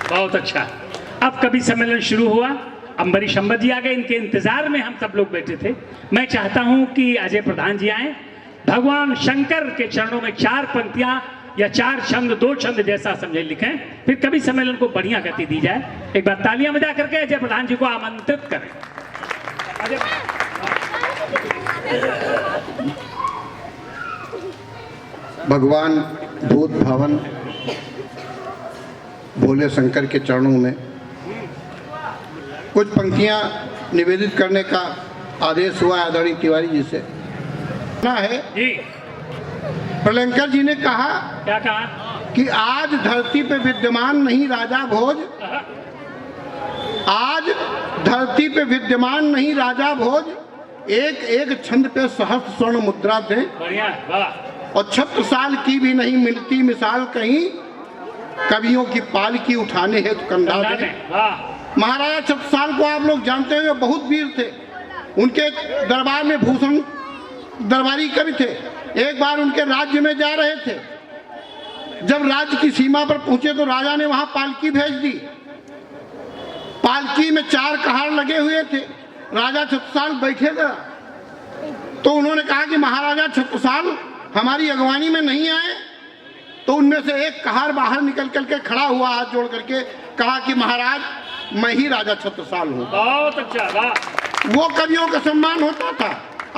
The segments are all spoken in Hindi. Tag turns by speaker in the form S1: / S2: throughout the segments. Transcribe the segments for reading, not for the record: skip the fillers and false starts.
S1: बहुत अच्छा। अब कवि सम्मेलन शुरू हुआ, अम्बरीश अम्बर जी आ गए, इनके इंतजार में हम सब लोग बैठे थे। मैं चाहता हूं कि अजय प्रधान जी आए, भगवान शंकर के चरणों में 4 पंक्तियां या 4 छंद, 2 छंद जैसा समझे लिखें, फिर कवि सम्मेलन को बढ़िया गति दी जाए। एक बार तालियां बजा करके अजय प्रधान जी को आमंत्रित करें।
S2: भगवान भूत भवन भोले शंकर के चरणों में कुछ पंक्तियां निवेदित करने का आदेश हुआ आदरणीय तिवारी जी से है। प्रलंकर जी ने कहा,
S1: क्या कहा?
S2: कि आज धरती पे विद्यमान नहीं राजा भोज, आज धरती पे विद्यमान नहीं राजा भोज, एक एक छंद पे सहस्त्र स्वर्ण मुद्रा थे,
S1: बढ़िया, वाह।
S2: और 76 साल की भी नहीं मिलती मिसाल कहीं, कवियों की पालकी उठाने हेतु कंधा दे। महाराजा 76 साल को आप लोग जानते हुए बहुत वीर थे, उनके दरबार में भूषण दरबारी कवि थे। एक बार उनके राज्य में जा रहे थे, जब राज्य की सीमा पर पहुंचे तो राजा ने वहां पालकी भेज दी। पालकी में 4 कहार लगे हुए थे। राजा 76 साल बैठे थे, तो उन्होंने कहा कि महाराजा 76 साल हमारी अगवानी में नहीं आए। तो उनमें से एक कहार बाहर निकल करके खड़ा हुआ, हाथ जोड़ करके कहा कि महाराज मैं ही राजा 76 साल हूँ।
S1: बहुत अच्छा, वाह।
S2: वो कवियों का सम्मान होता था।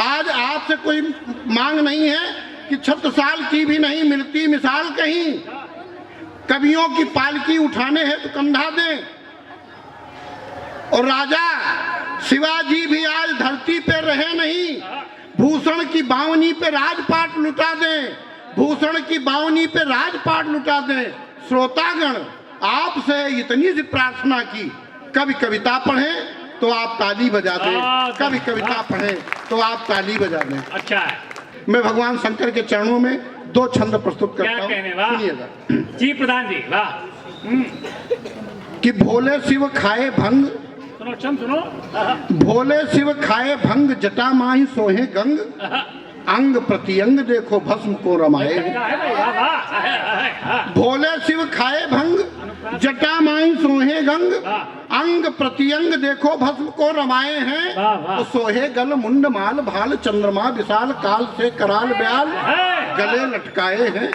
S2: आज आपसे कोई मांग नहीं है कि 76 साल की भी नहीं मिलती मिसाल कहीं, कवियों की पालकी उठाने है तो कंधा दें। और राजा शिवाजी भी आज धरती पे रहे नहीं, भूषण की बावनी पे राजपाट लुटा दें, भूषण की बावनी पे राजपाट लुटा दें। श्रोतागण आपसे इतनी सी प्रार्थना की, कभी कविता पढ़ें तो आप ताली बजा दें, कभी कविता पढ़ें तो आप ताली बजा दें।
S1: अच्छा है।
S2: मैं भगवान शंकर के चरणों में 2 छंद प्रस्तुत करता हूं, सुनिएगा।
S1: जी प्रधान जी, वाह।
S2: कि भोले शिव खाए भंग,
S1: सुनो छंद सुनो।
S2: भोले शिव खाए भंग, जटा माही सोहे गंग, अंग प्रत्यंग देखो भस्म को रमाए। भोले शिव खाए भंग, जटा माही सोहे गंग, अंग प्रत्यंग देखो भस्म को रमाए हैं। तो सोहे गल मुंड माल भाल, चंद्रमा विशाल, काल से कराल ब्याल गले लटकाए हैं।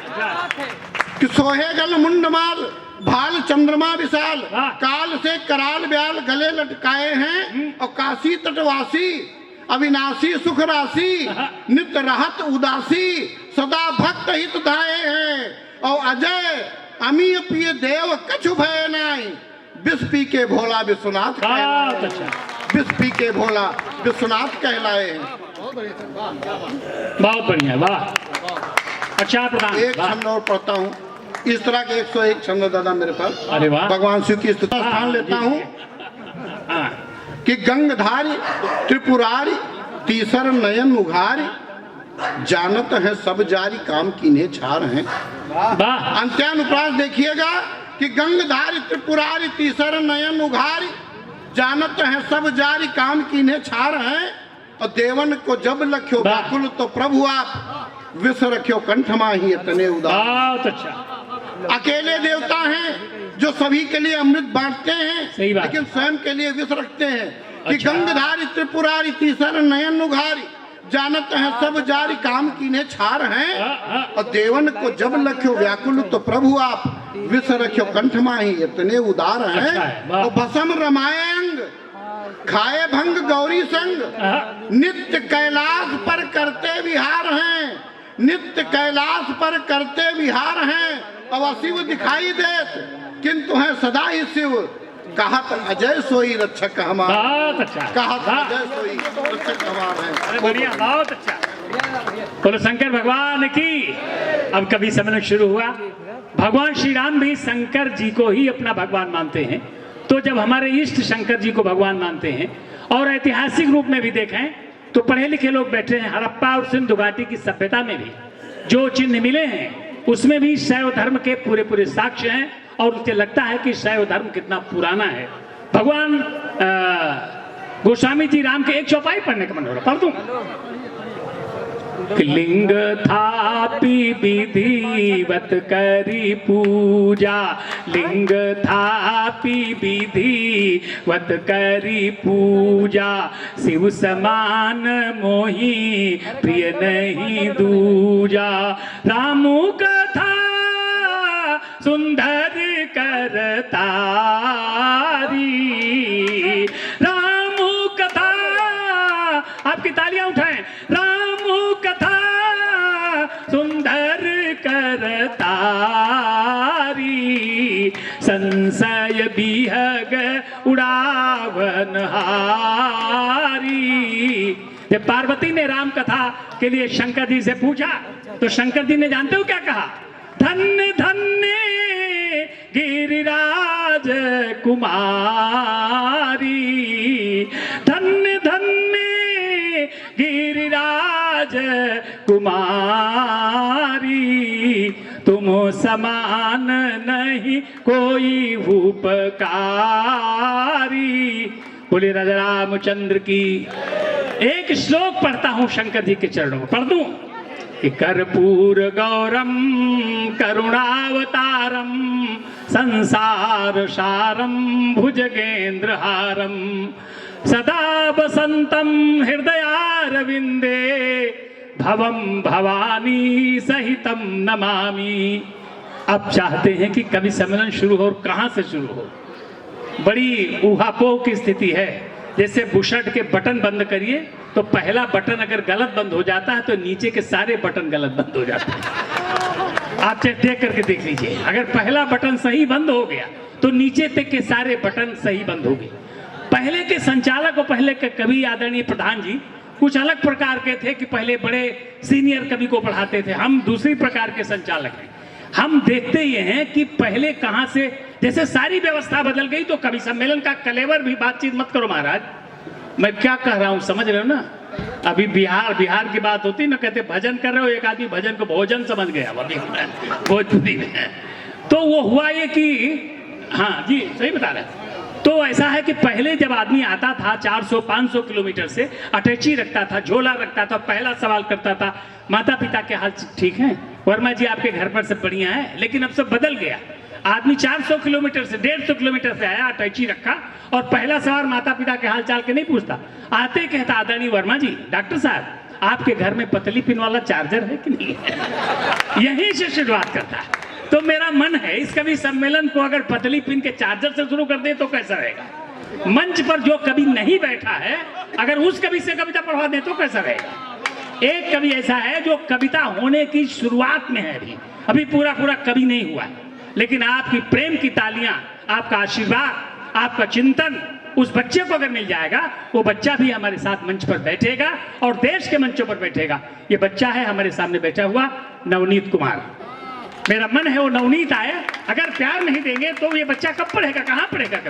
S2: कि सोहे गल मुंड माल भाल चंद्रमा विशाल, काल से कराल ब्याल गले लटकाए हैं। और काशी तटवासी अविनाशी सुख राशि, नित्य रहत उदासी, सदा भक्त हित धाये हैं। और अजय अमीय पिय देव कछु भय नाई, विष पी के भोला विश्वनाथ कहलाए। विष पी के भोला विश्वनाथ कहलाए हैं।
S1: बहुत बढ़िया, वाह। अच्छा प्रधान,
S2: एक छंद और पढ़ता हूँ। इस तरह के 101 छंद दादा मेरे पास।
S1: अरे वाह।
S2: भगवान शिव की स्तुति स्थान लेता हूँ। कि गंगधारी त्रिपुरारी तीसर नयन उघारी, जानत है सब जारी काम कीन्हे छार हैं। अंत्यानुप्रास देखिएगा कि गंगधारी त्रिपुरारी तीसर नयन उघारी, जानत है सब जारी काम कीन्हे छार हैं। और देवन को जब लख्यो व्याकुल तो प्रभु आप, विष रख्यो कंठ माही इतने उदार।
S1: बहुत अच्छा।
S2: अकेले देवता हैं जो सभी के लिए अमृत बांटते हैं, लेकिन स्वयं के लिए विष रखते हैं। कि गंगधारी त्रिपुरारी तीसर नयन उघारी, जानत है सब जारी काम कीन्हे छार हैं। और देवन को जब लख्यो व्याकुल तो प्रभु आप, विष रख्यो कंठ माही इतने उदार हैं। तो भस्म रमाए अंग, खाए भंग गौरी संग, नित्य कैलाश पर करते विहार हैं, नित्य कैलाश पर करते विहार हैं। अब शिव दिखाई देत किंतु है सदा ही शिव, कहत अजय सोई रक्षक हमारा।
S1: बहुत अच्छा।
S2: कहत अजय सोई रक्षक हमारा है।
S1: अरे बढ़िया, बहुत अच्छा। बोलो शंकर भगवान की। अब कवि सम्मेलन शुरू हुआ। भगवान श्री राम भी शंकर जी को ही अपना भगवान मानते हैं। तो जब हमारे इष्ट शंकर जी को भगवान मानते हैं, और ऐतिहासिक रूप में भी देखें तो पढ़े लिखे लोग बैठे हैं, हड़प्पा और सिंधु घाटी की सभ्यता में भी जो चिन्ह मिले हैं उसमें भी शैव धर्म के पूरे पूरे साक्ष्य हैं। और मुझे लगता है कि शैव धर्म कितना पुराना है। भगवान गोस्वामी जी राम के एक चौपाई पढ़ने का मन हो रहा, पढ़ दूं? लिंग थापी विधिवत करी पूजा, लिंग थापी विधिवत करी पूजा, शिव समान मोही प्रिय नहीं दूजा। रामू कथा सुंदर करतारी, रामू कथा, आपकी तालियां उठाएं, रामू कथा सुंदर करतारी, संशय बिहग उड़ावन हारी। जब पार्वती ने राम कथा के लिए शंकर जी से पूछा तो शंकर जी ने जानते हो क्या कहा? धन्य धन्य गिरिराज कुमारी, धन्य धन्य गिरिराज कुमारी, तुम समान नहीं कोई उपकारी। बोले राजा रामचंद्र की। एक श्लोक पढ़ता हूं शंकर जी के चरणों में, पढ़ दूं कि कर्पूर गौरम करुणावतारम संसार सारम भुजगेंद्रहारम सदा वसंतम हृदयारविंदे भवम भवानी सहितम नमामि। अब चाहते हैं कि कवि सम्मेलन शुरू हो, और कहां से शुरू हो? बड़ी ऊहापोह की स्थिति है। जैसे बुशर्ट के बटन बंद करिए तो पहला बटन अगर गलत बंद हो जाता है तो नीचे के सारे बटन गलत बंद हो जाते हैं। आप देख करके देख लीजिए, अगर पहला बटन सही बंद हो गया तो नीचे तक के सारे बटन सही बंद हो गए। पहले के संचालक और पहले के कवि आदरणीय प्रधान जी कुछ अलग प्रकार के थे कि पहले बड़े सीनियर कवि को पढ़ाते थे। हम दूसरी प्रकार के संचालक हैं। हम देखते ये हैं कि पहले कहां से, जैसे सारी व्यवस्था बदल गई तो कवि सम्मेलन का कलेवर भी, बातचीत मत करो महाराज, मैं क्या कह रहा हूं समझ रहे हो ना? अभी बिहार की बात होती ना, कहते भजन कर रहे हो, एक आदमी भजन को भोजन समझ गया अभी भोजपुरी में। तो वो हुआ ये कि हाँ जी सही बता रहे हैं। तो ऐसा है कि पहले जब आदमी आता था 400-500 किलोमीटर से, अटैची रखता था, झोला रखता था, पहला सवाल करता था माता पिता के हाल ठीक है, वर्मा जी आपके घर पर सब बढ़िया है। लेकिन अब सब बदल गया। आदमी 400 किलोमीटर से 150 किलोमीटर से आया, अटैची रखा और पहला सवाल माता पिता के हाल चाल के नहीं पूछता, आते कहता आदरणीय वर्मा जी डॉक्टर साहब आपके घर में पतली पिन वाला चार्जर है कि नहीं है? यहीं से शुरुआत करता है। तो मेरा मन है इस कवि सम्मेलन को अगर पतली पिन के चार्जर से शुरू कर दे तो कैसा रहेगा? मंच पर जो कवि नहीं बैठा है अगर उस कवि से कविता पढ़वा दे तो कैसा रहेगा? एक कवि ऐसा है जो कविता होने की शुरुआत में है, अभी पूरा कवि नहीं हुआ है, लेकिन आपकी प्रेम की तालियां, आपका आशीर्वाद, आपका चिंतन उस बच्चे को अगर मिल जाएगा, वो बच्चा भी हमारे साथ मंच पर बैठेगा और देश के मंचों पर बैठेगा। ये बच्चा है हमारे सामने बैठा हुआ नवनीत कुमार। मेरा मन है वो नवनीत आए। अगर प्यार नहीं देंगे तो ये बच्चा कब पढ़ेगा, कहां पढ़ेगा कभी?